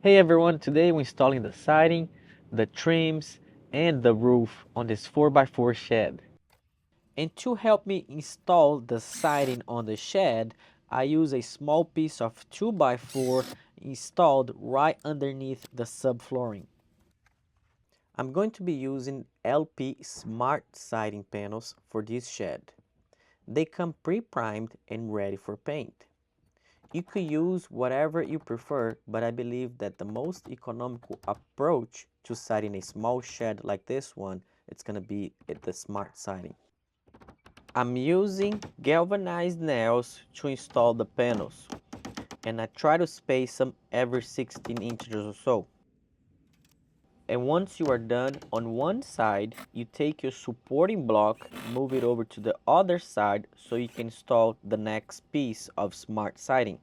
Hey everyone, today we're installing the siding, the trims, and the roof on this 4x4 shed. And to help me install the siding on the shed, I use a small piece of 2x4 installed right underneath the subflooring. I'm going to be using LP Smart Siding panels for this shed. They come pre-primed and ready for paint. You could use whatever you prefer, but I believe that the most economical approach to siding a small shed like this one, it's going to be the smart siding. I'm using galvanized nails to install the panels, and I try to space them every 16 inches or so. And once you are done on one side, you take your supporting block, move it over to the other side so you can install the next piece of smart siding.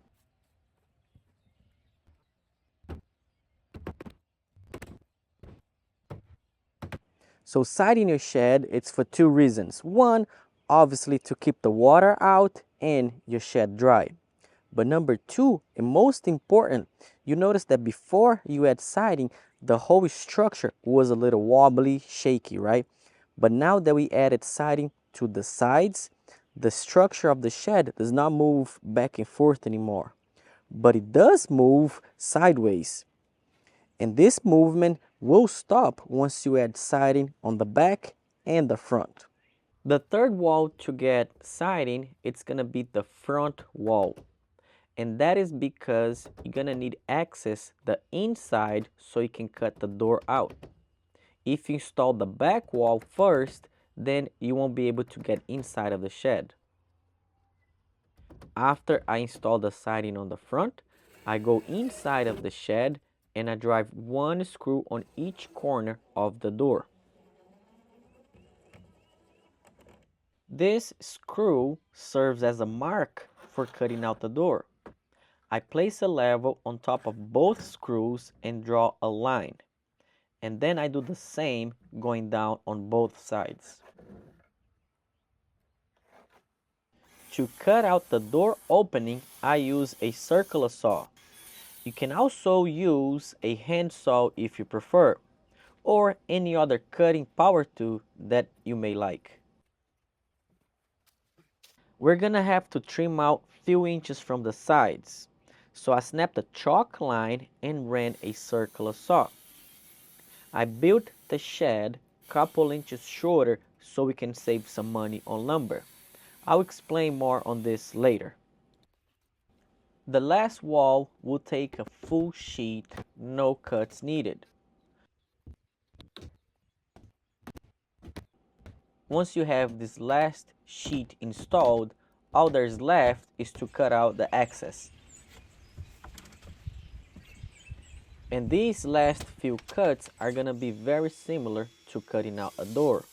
So siding your shed, it's for two reasons. One, obviously to keep the water out and your shed dry. But number two, and most important, you notice that before you add siding, the whole structure was a little wobbly, shaky, right? But now that we added siding to the sides, the structure of the shed does not move back and forth anymore, but it does move sideways. And this movement will stop once you add siding on the back and the front. The third wall to get siding, it's gonna be the front wall. And that is because you're gonna need access the inside so you can cut the door out. If you install the back wall first, then you won't be able to get inside of the shed. After I install the siding on the front, I go inside of the shed and I drive one screw on each corner of the door. This screw serves as a mark for cutting out the door. I place a level on top of both screws and draw a line. And then I do the same going down on both sides. To cut out the door opening, I use a circular saw. You can also use a hand saw if you prefer, or any other cutting power tool that you may like. We're gonna have to trim out few inches from the sides. So I snapped a chalk line and ran a circular saw. I built the shed couple inches shorter so we can save some money on lumber. I'll explain more on this later. The last wall will take a full sheet, no cuts needed. Once you have this last sheet installed, all there's left is to cut out the excess. And these last few cuts are gonna be very similar to cutting out a door.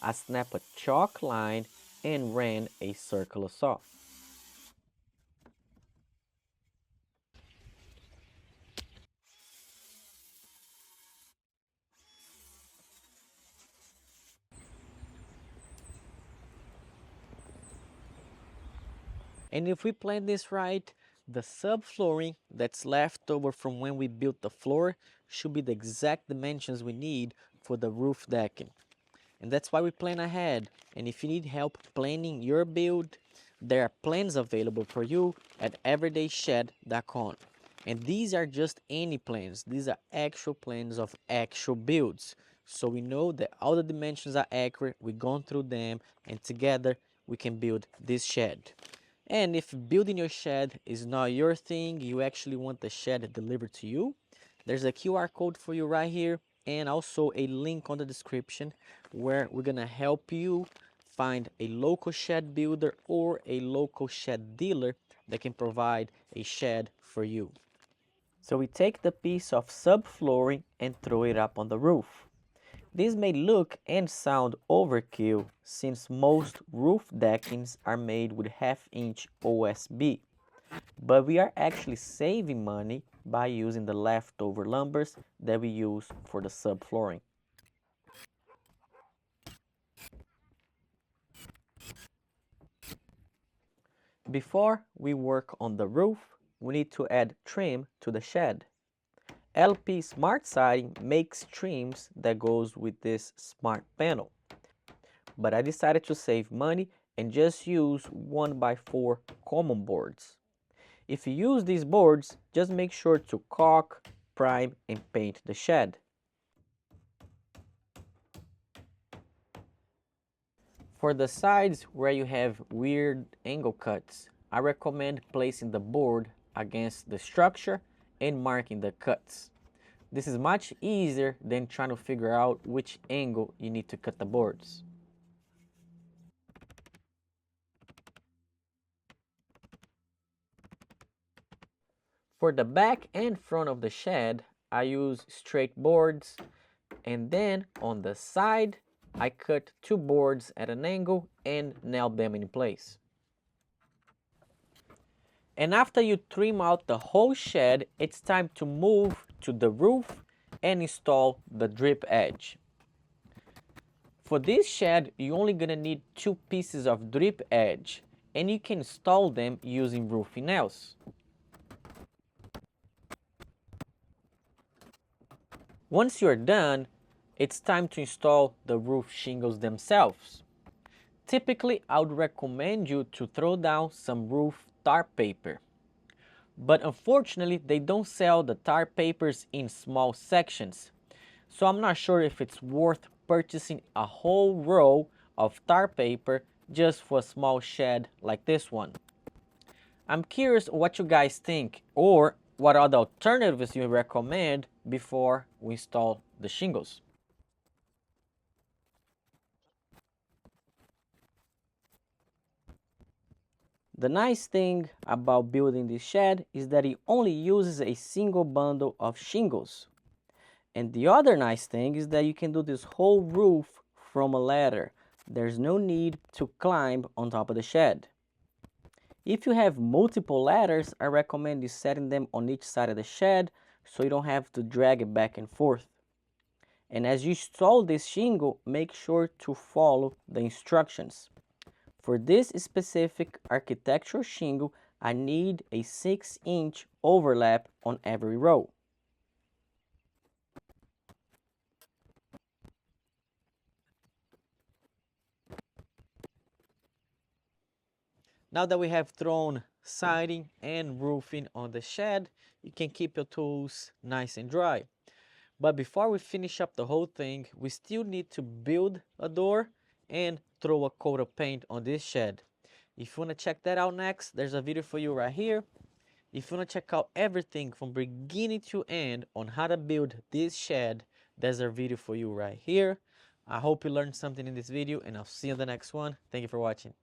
I snapped a chalk line and ran a circular saw. And if we plan this right, the subflooring that's left over from when we built the floor should be the exact dimensions we need for the roof decking. And that's why we plan ahead. And if you need help planning your build, there are plans available for you at everydayshed.com. And these are just any plans. These are actual plans of actual builds. So we know that all the dimensions are accurate. We've gone through them, and together we can build this shed. And if building your shed is not your thing, you actually want the shed delivered to you, there's a QR code for you right here and also a link on the description where we're gonna help you find a local shed builder or a local shed dealer that can provide a shed for you. So we take the piece of subflooring and throw it up on the roof. This may look and sound overkill since most roof deckings are made with half-inch OSB, but we are actually saving money by using the leftover lumbers that we use for the subflooring. Before we work on the roof, we need to add trim to the shed. LP Smart Siding makes trims that goes with this smart panel. But I decided to save money and just use 1x4 common boards. If you use these boards, just make sure to caulk, prime and paint the shed. For the sides where you have weird angle cuts, I recommend placing the board against the structure and marking the cuts. This is much easier than trying to figure out which angle you need to cut the boards. For the back and front of the shed, I use straight boards, and then on the side, I cut two boards at an angle and nail them in place. And after you trim out the whole shed, it's time to move to the roof and install the drip edge. For this shed, you're only gonna need two pieces of drip edge, and you can install them using roofing nails. Once you're done, it's time to install the roof shingles themselves. Typically, I would recommend you to throw down some roof tar paper. But unfortunately, they don't sell the tar papers in small sections. So I'm not sure if it's worth purchasing a whole row of tar paper just for a small shed like this one. I'm curious what you guys think, or what other alternatives you recommend before we install the shingles. The nice thing about building this shed is that it only uses a single bundle of shingles. And the other nice thing is that you can do this whole roof from a ladder. There's no need to climb on top of the shed. If you have multiple ladders, I recommend you setting them on each side of the shed so you don't have to drag it back and forth. And as you install this shingle, make sure to follow the instructions. For this specific architectural shingle, I need a 6-inch overlap on every row. Now that we have thrown siding and roofing on the shed, you can keep your tools nice and dry. But before we finish up the whole thing, we still need to build a door and throw a coat of paint on this shed. If you want to check that out next, there's a video for you right here. If you want to check out everything from beginning to end on how to build this shed, there's a video for you right here. I hope you learned something in this video, and I'll see you in the next one. Thank you for watching.